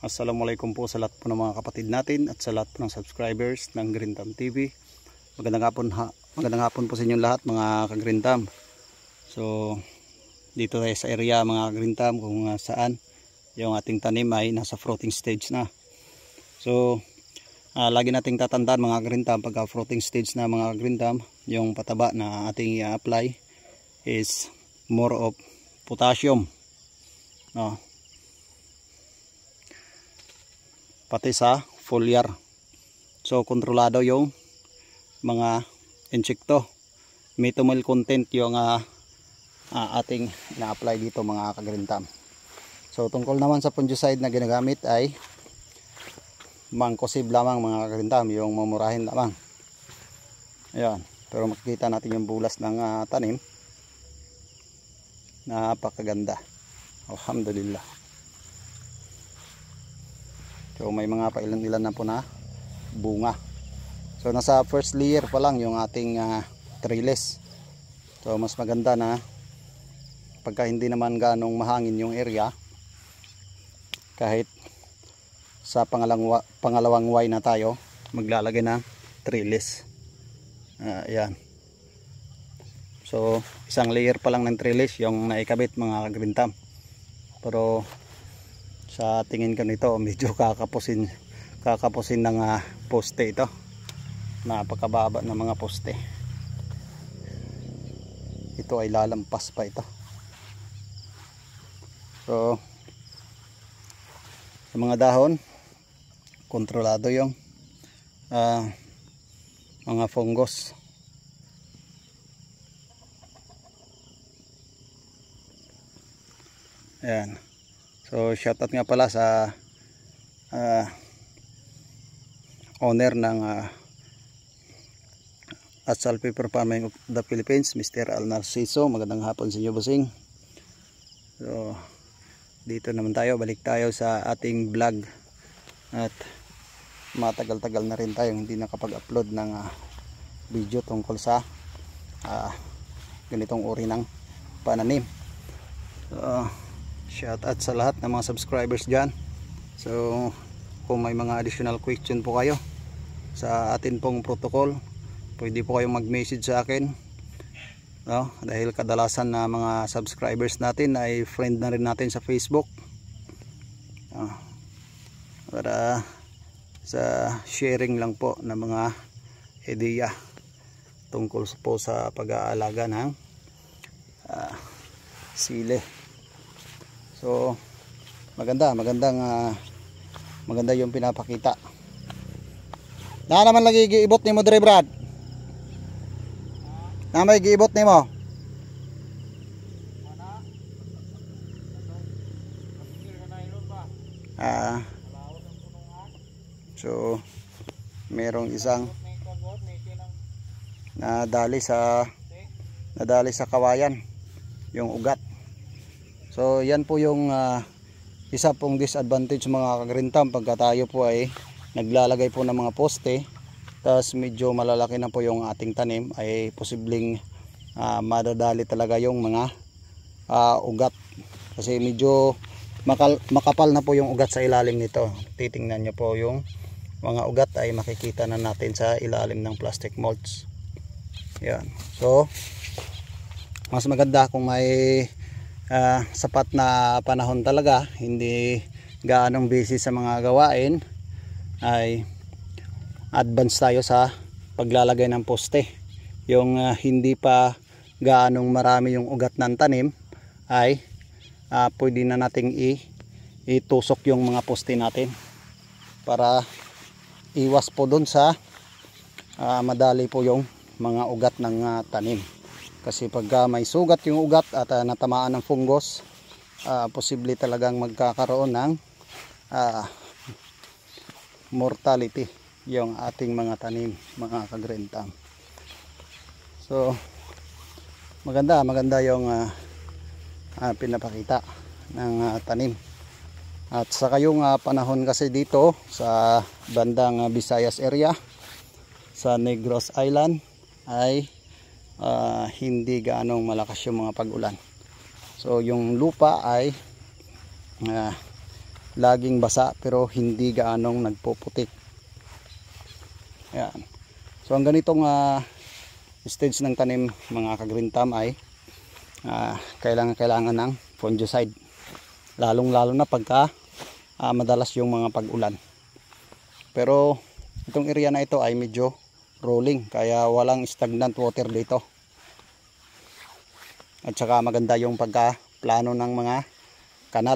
Assalamualaikum po sa lahat po ng mga kapatid natin at sa lahat po ng subscribers ng Green Thumb TV. Magandang hapon po sa inyong lahat mga ka-Green Thumb. So dito tayo sa area mga Green Thumb kung saan yung ating tanim ay nasa fruiting stage na. So lagi nating tatandaan mga Green Thumb, pagka fruiting stage na mga Green Thumb, yung pataba na ating i-apply is more of potassium, no? Pati sa foliar. So kontrolado yung mga insekto. Metamil content yung ating ina-apply dito mga ka-Green Thumb. So tungkol naman sa fungicide na ginagamit ay Mancozeb lamang mga ka-Green Thumb, yung mamurahin lamang. Ayan, pero makikita natin yung bulas ng tanim. Napakaganda, alhamdulillah. So may mga pailan-ilan na po na bunga. So nasa first layer pa lang yung ating trellis. So mas maganda na pagka hindi naman ganong mahangin yung area, kahit sa pangalawang Y na tayo maglalagay ng trellis. Ayan. So isang layer pa lang ng trellis yung naikabit mga ka-Green Thumb. Pero sa tingin ko nito medyo kakapusin ng poste ito. Napakababa ng mga poste. Ito ay lalampas pa ito. So sa mga dahon kontrolado yung mga fungus. Ayan. So shoutout nga pala sa owner ng Atsal Pepper Farming of the Philippines, Mr. Al Narciso. Magandang hapon sa inyo, bossing. So dito naman tayo, balik tayo sa ating vlog. At matagal-tagal na rin tayo hindi nakapag-upload ng video tungkol sa ganitong uri ng pananim. So shout out sa lahat ng mga subscribers dyan. So kung may mga additional question po kayo sa atin pong protocol, pwede po kayong mag-message sa akin, no? Dahil kadalasan na mga subscribers natin ay friend na rin natin sa Facebook, para sa sharing lang po ng mga ideya tungkol po sa pag-aalaga ng sili. So maganda yung pinapakita. Na naman lagi giibot nimo dire Brad. Na may giibot nimo. So merong isang nadali sa kawayan yung ugat. So yan po yung isa pong disadvantage mga ka-Green Thumb pagka tayo po ay naglalagay po ng mga poste, tapos medyo malalaki na po yung ating tanim, ay posibleng madadali talaga yung mga ugat, kasi medyo makapal na po yung ugat sa ilalim nito. Titingnan nyo po yung mga ugat ay makikita na natin sa ilalim ng plastic molds. Yan. So mas maganda kung may sapat na panahon talaga, hindi gaanong busy sa mga gawain, ay advance tayo sa paglalagay ng poste. Yung hindi pa gaanong marami yung ugat ng tanim, ay pwede na nating itusok yung mga poste natin para iwas po dun sa madali po yung mga ugat ng tanim. Kasi pag may sugat yung ugat at natamaan ng fungus, posible talagang magkakaroon ng mortality yung ating mga tanim mga ka-Green Thumb. So maganda yung pinapakita ng tanim. At sa kayong panahon kasi dito sa bandang Visayas area, sa Negros Island, ay hindi gaanong malakas yung mga pag-ulan. So yung lupa ay laging basa pero hindi gaanong nagpuputik. Ayan. So ang ganitong stage ng tanim mga ka-green thumb ay kailangan ng fungicide. Lalong-lalo na pagka madalas yung mga pag-ulan. Pero itong area na ito ay medyo rolling kaya walang stagnant water dito. At saka maganda yung pagka plano ng mga kanal.